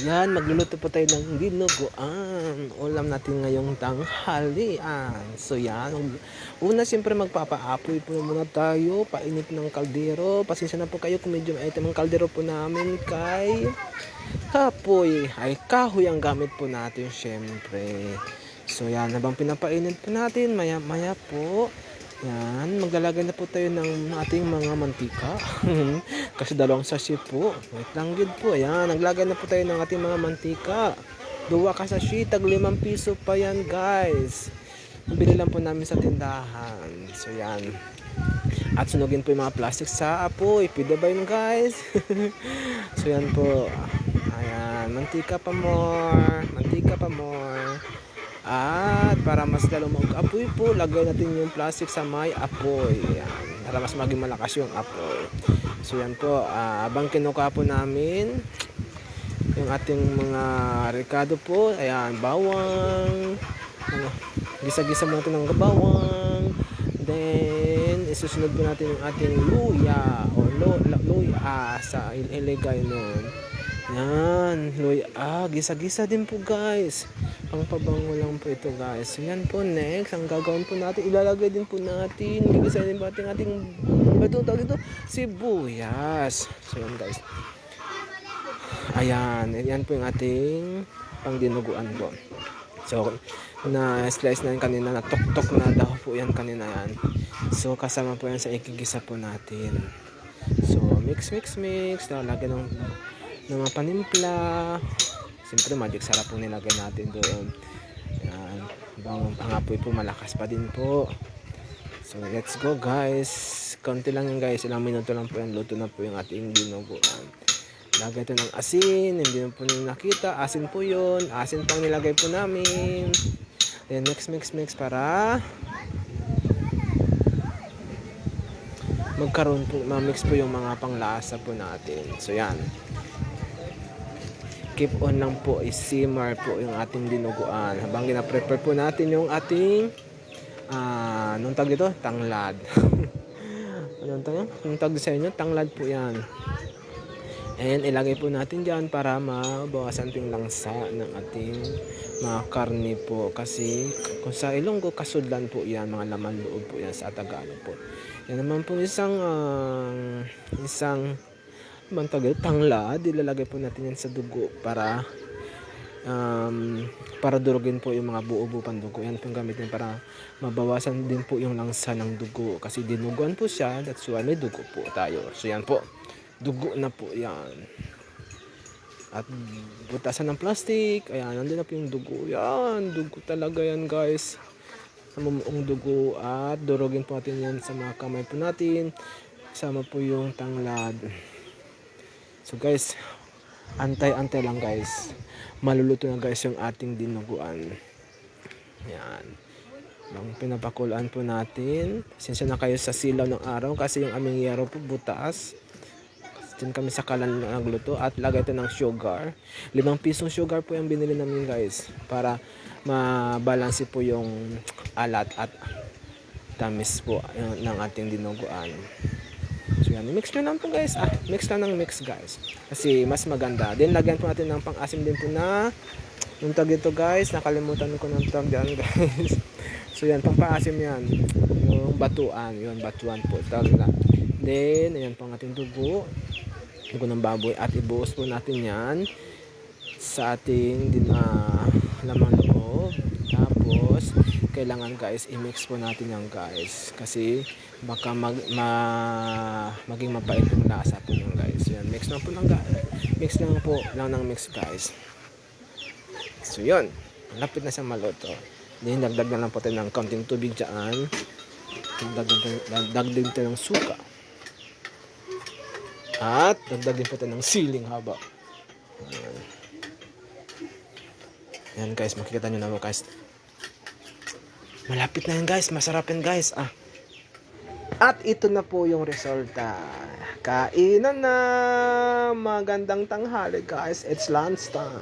Yan, magluluto po tayo ng dinuguan. Ulam natin ngayong tanghalian. So yan, una siyempre magpapaapoy po muna tayo. Painit ng kaldero. Pasensya na po kayo kung medyo maitim ang kaldero po namin kay hapoy. Ay kahoy ang gamit po natin siyempre. So yan, habang pinapainit po natin, maya maya po. Yan, maglalagay na po tayo ng ating mga mantika. Kasi dalawang sachet po. Wait lang yun po. Yan, naglagay na po tayo ng ating mga mantika. 2 ka sachet, tag 5 piso pa yan guys. Nabili lang po namin sa tindahan. So yan. At sunugin po yung mga plastic sa apoy. Pwede ba yun guys? So yan po. Ayan, mantika pa more. Mantika pa more. At para mas lalo mag-apoy po, lagay natin yung plastic sa may apoy. Yan, para mas maging malakas yung apoy. So yan po, abang kinuha po namin yung ating mga ricado po. Ayan, bawang. Gisa-gisa mo natin ng bawang. Then, isusunod po natin yung ating luya. O luya sa iligay nun. Yan, luya. Gisa-gisa din po guys. Ang pabango lang po ito guys. So yan po, next ang gagawin po natin, ilalagay din po natin, gigisa din po ating batong tawag ito, sibuyas. So yan guys. Ayan, yan po yung ating pang dinuguan po. So na slice na yan kanina, na tok-tok na daw po yan kanina yan. So kasama po yan sa ikigisa po natin. So mix. Lalagay ng mga panimpla. Siyempre magic sarap po nilagay natin doon. Yan. Ang apoy po malakas pa din po. So let's go guys. Konti lang yan guys. Ilang minuto lang po yan. Luto na po yung ating dinuguan. Lagay ito ng asin. Hindi na po nyo nakita. Asin po yun. Asin pang nilagay po namin. Then mix para magkaroon po, ma-mix po yung mga panglasa po natin. So yan. Keep on lang po, simmer po yung ating dinuguan habang gina-prepare po natin yung ating anong tag dito? Tanglad. Anong tag sa inyo? Tanglad po yan. And ilagay po natin dyan para mabawasan yung langsa ng ating mga karne po. Kasi kung sa Ilonggo, kasudlan po yan, mga laman loob po yan sa Tagalog po. Yan naman po isang tanglad, ilalagay po natin yan sa dugo para durugin po yung mga buo-buo pang dugo. Yan po yung gamitin para mabawasan din po yung langsa ng dugo kasi dinuguan po siya, that's why may dugo po tayo. So yan po, dugo na po yan. At butasan ng plastic, ayan, nandun na po yung dugo. Yan, dugo talaga yan guys, namumuong dugo. At durugin po natin yan sa mga kamay po natin, kasama po yung tanglad. So guys, antay-antay lang guys. Maluluto na guys yung ating dinuguan. Yan. Pinapakulaan po natin. Pasensya na kayo sa silaw ng araw kasi yung aming yero po butas. Diyan kami sa kalan nagluto at lagay ito ng sugar. 5 pisong sugar po yung binili namin guys para mabalanse po yung alat at tamis po ng ating dinuguan. So yan, mix nyo lang po guys. Mix lang ng mix guys. Kasi mas maganda. Then lagyan po natin ng pang-asim din po na yung tag ito guys. Nakalimutan ko ng tag yan guys. So yan, pang-asim yan. Yung batuan. Yung batuan po. Tag na. Then, ayan po ang ating dugo. Dugo ng baboy. At ibuhos po natin yan sa ating lamang loob. Tapos, kailangan guys i-mix po natin yan guys kasi baka maging mapait yung lasa po yan guys. Yan, mix lang po lang guys. Mix lang po lang ng mix guys. So yun, lapit na sa maluto. Then dagdag na lang po tayo ng kaunting tubig dyan. Dagdag din tayo ng suka. At dagdag din po tayo ng siling haba. Yan guys, makikita nyo naman guys. Malapit na yan guys, masarap yan guys. At ito na po yung resulta. Kainan na. Magandang tanghali guys. It's lunch time.